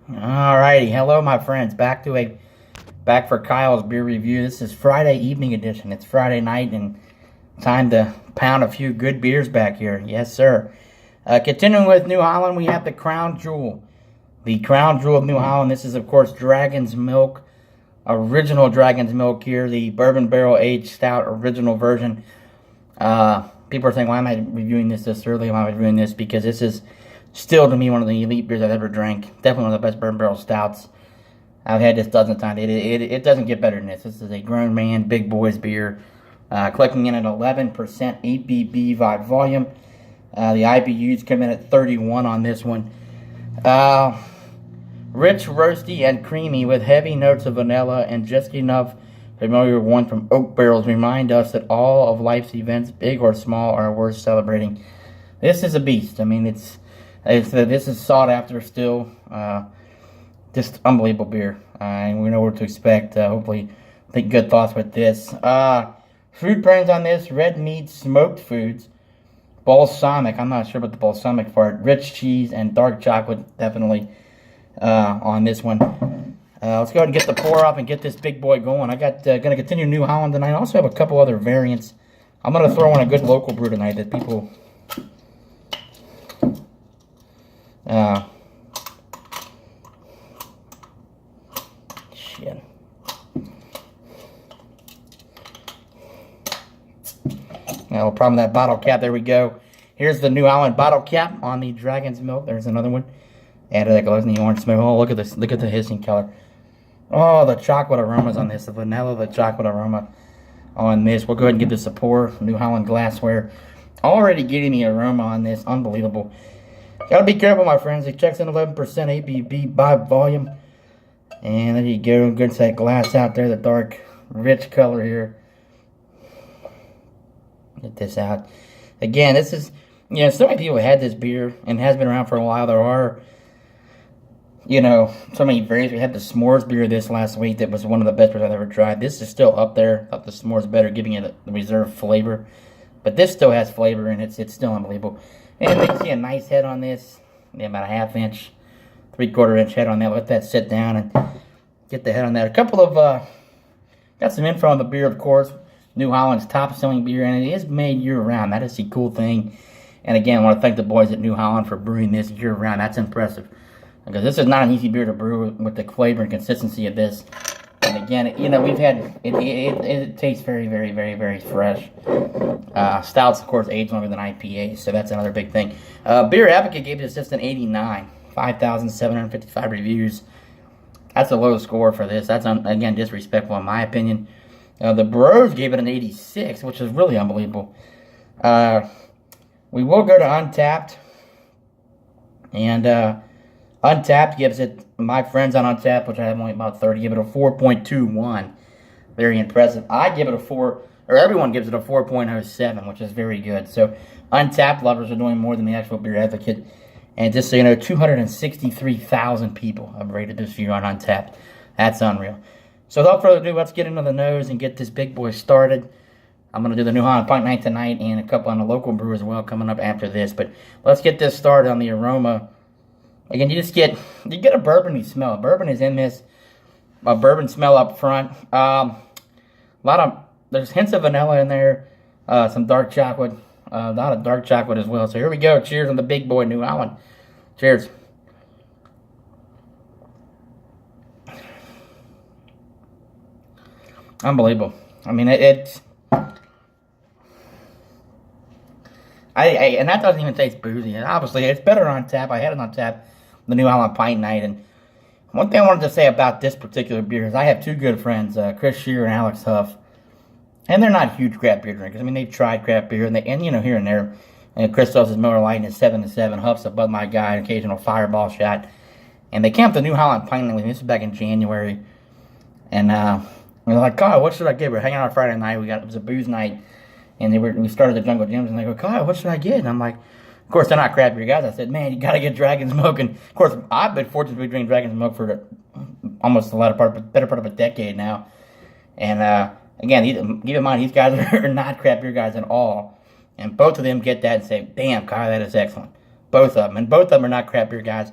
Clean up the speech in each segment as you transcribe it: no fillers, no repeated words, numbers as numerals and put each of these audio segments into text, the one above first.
Alrighty, hello my friends. Back for Kyle's beer review. This is Friday evening edition. It's Friday night and time to pound a few good beers back here. Yes, sir. Continuing with New Holland, we have the Crown Jewel. The Crown Jewel of New Holland. This is, of course, Dragon's Milk. Original Dragon's Milk here. The Bourbon Barrel Aged Stout original version. People are saying, why am I reviewing this early? Why am I reviewing this? Because this is still, to me, one of the elite beers I've ever drank. Definitely one of the best Bourbon Barrel Stouts. I've had this dozens of times. It doesn't get better than this. This is a grown man, big boys beer. Clicking in at 11% ABV by volume. The IBUs come in at 31 on this one. Rich, roasty, and creamy with heavy notes of vanilla and just enough familiar one from oak barrels remind us that all of life's events, big or small, are worth celebrating. This is a beast. I mean, this is sought after still. Just unbelievable beer. And we know what to expect. Hopefully, think good thoughts with this. Food pairings on this: red meat, smoked foods, balsamic. I'm not sure about the balsamic part. Rich cheese and dark chocolate, definitely on this one. Let's go ahead and get the pour up and get this big boy going. I got gonna continue New Holland tonight. I also have a couple other variants. I'm gonna throw in a good local brew tonight that people. Shit. No problem with that bottle cap. There we go. Here's the New Holland bottle cap on the Dragon's Milk. There's another one. Added that glows in the orange smoke. Oh, look at this. Look at the hissing color. Oh, the chocolate aromas on this. The vanilla, the chocolate aroma on this. We'll go ahead and give this a pour. New Holland glassware. Already getting the aroma on this. Unbelievable. Gotta be careful, my friends. It checks in 11% ABV by volume. And there you go. Good set glass out there. The dark, rich color here. Get this out. Again, this is, so many people had this beer and has been around for a while. There are, so many variants. We had the s'mores beer this last week that was one of the best beers I've ever tried. This is still up there. I thought the s'mores better, giving it the reserve flavor. But this still has flavor, and it's still unbelievable. And you can see a nice head on this. About a half-inch, 3/4-inch head on that. Let that sit down and get the head on that. A couple of, got some info on the beer, of course. New Holland's top-selling beer, and it is made year-round. That is the cool thing. And again, I want to thank the boys at New Holland for brewing this year-round. That's impressive. Because this is not an easy beer to brew with the flavor and consistency of this. And again, we've had, it tastes very, very, very, very fresh. Stouts, of course, age longer than IPAs, so that's another big thing. Beer Advocate gave this just an 89. 5,755 reviews. That's a low score for this. That's, again, disrespectful in my opinion. The Bros gave it an 86, which is really unbelievable. We will go to Untapped. And Untapped gives it, my friends on Untapped, which I have only about 30, give it a 4.21. Very impressive. I give it a 4, or everyone gives it a 4.07, which is very good. So Untapped lovers are doing more than the actual Beer Advocate. And just so you know, 263,000 people have rated this beer on Untapped. That's unreal. So without further ado, let's get into the nose and get this big boy started. I'm going to do the New Holland Pint Night tonight and a couple on the local brew as well coming up after this. But let's get this started on the aroma. Again, you get a bourbon-y smell. Bourbon is in this. A bourbon smell up front. There's hints of vanilla in there. Some dark chocolate. A lot of dark chocolate as well. So here we go. Cheers on the big boy New Holland. Cheers. Unbelievable. I mean, and that doesn't even taste boozy. And obviously, it's better on tap. I had it on tap, the New Holland Pint Night. And one thing I wanted to say about this particular beer is I have two good friends, Chris Shear and Alex Huff. And they're not huge craft beer drinkers. I mean, they've tried craft beer, and here and there. And Chris does his Miller Lite and his 7-7. Huff's a Bud Light guy, an occasional Fireball shot. And they came up to New Holland Pint Night with me. This was back in January. And they're like, Kyle, what should I get? We're hanging out on Friday night. It was a booze night. And we started the Jungle Gyms, and they go, Kyle, what should I get? And I'm like, of course, they're not craft beer guys. I said, man, you got to get Dragon's Milk. And, of course, I've been fortunate to be drinking Dragon's Milk for almost better part of a decade now. And, again, keep in mind, these guys are not craft beer guys at all. And both of them get that and say, damn, Kyle, that is excellent. Both of them. And both of them are not craft beer guys.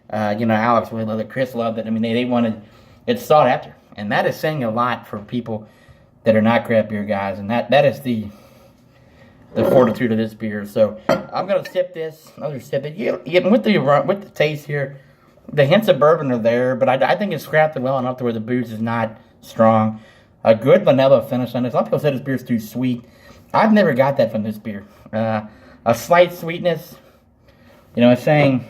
Alex really loved it. Chris loved it. I mean, they wanted, it's sought after. And that is saying a lot for people that are not craft beer guys. And that is the fortitude of this beer. So I'm going to sip this. Another sip. With the taste here, the hints of bourbon are there, but I think it's crafted well enough to where the booze is not strong. A good vanilla finish on this. A lot of people say this beer's too sweet. I've never got that from this beer. A slight sweetness. It's saying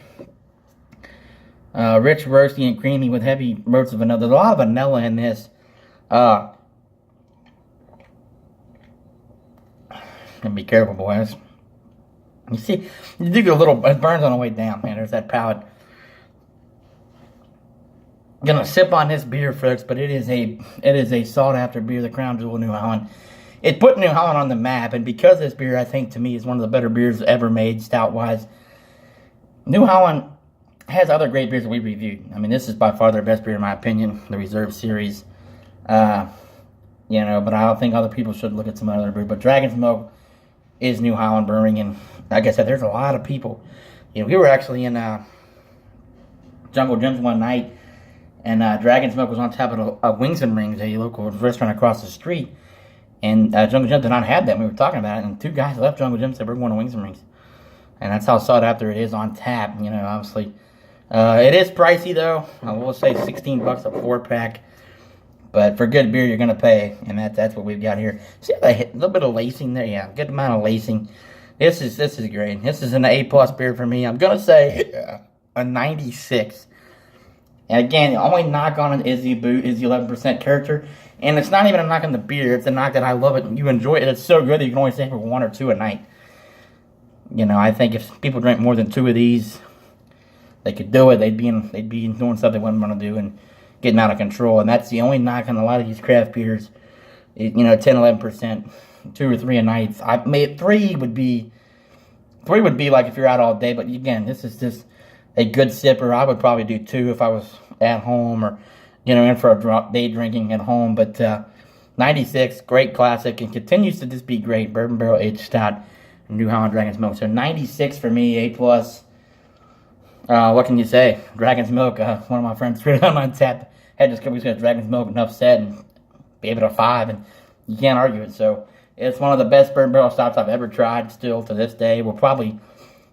rich, roasty, and creamy with heavy notes of vanilla. There's a lot of vanilla in this. And be careful, boys. You see, you do get a little, it burns on the way down, man. There's that palate. Gonna sip on this beer, folks, but it is a sought after beer, the Crown Jewel New Holland. It put New Holland on the map, and because this beer, I think, to me, is one of the better beers ever made, stout-wise. New Holland has other great beers that we reviewed. I mean, this is by far their best beer, in my opinion, the Reserve Series. But I don't think other people should look at some other beer. But Dragon's Milk is New Holland Brewing, and like I said, there's a lot of people. We were actually in Jungle Jim's one night, and Dragon's Milk was on tap at a Wings and Rings, a local restaurant across the street. And Jungle Jim did not have that. We were talking about it, and two guys left Jungle Jim and said, we're going to Wings and Rings. And that's how sought after it is on tap, obviously. It is pricey, though. I will say $16 a 4-pack. But for good beer, you're going to pay, and that's what we've got here. See a little bit of lacing there? Yeah, good amount of lacing. This is great. This is an A+ beer for me. I'm going to say a 96. And again, the only knock on it is the 11% character. And it's not even a knock on the beer. It's a knock that I love it and you enjoy it. It's so good that you can only stay for 1 or 2 a night. I think if people drink more than 2 of these, they could do it. They'd be doing stuff they wouldn't want to do and getting out of control. And that's the only knock on a lot of these craft beers. 10, 11%, 2 or 3 a night. I made 3 would be like if you're out all day. But again, this is just a good sipper. I would probably do 2 if I was at home or in for a day drinking at home. But 96, great classic, and continues to just be great. Bourbon Barrel Aged Stout, New Holland Dragon's Milk. So 96 for me, A+. What can you say? Dragon's Milk, one of my friends threw it on my tap. Had just weeks ago, Dragon's Milk, enough said, and gave it a 5, and you can't argue it. So it's one of the best Bourbon Barrel Stouts I've ever tried, still to this day. We'll probably,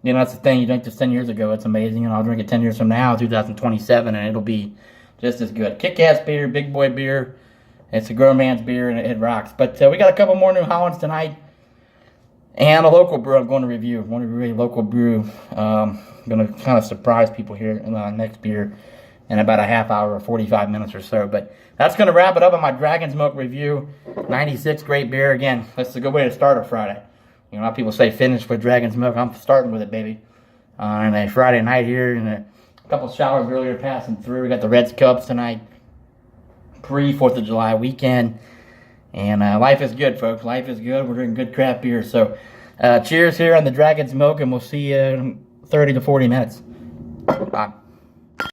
that's the thing, you drank this 10 years ago, it's amazing, and I'll drink it 10 years from now, 2027, and it'll be just as good. Kick-ass beer, big boy beer. It's a grown man's beer, and it rocks. But we got a couple more New Hollands tonight. And a local brew I'm going to review. One of really local brew. I'm going to kind of surprise people here in the next beer in about a half hour or 45 minutes or so. But that's going to wrap it up on my Dragon's Milk review. 96, great beer. Again, that's a good way to start a Friday. A lot of people say finish with Dragon's Milk. I'm starting with it, baby. On a Friday night here, and a couple showers earlier passing through. We got the Reds Cubs tonight. Pre-4th of July weekend. And life is good, folks. Life is good. We're drinking good craft beer. So cheers here on the Dragon's Milk, and we'll see you in 30 to 40 minutes. Bye.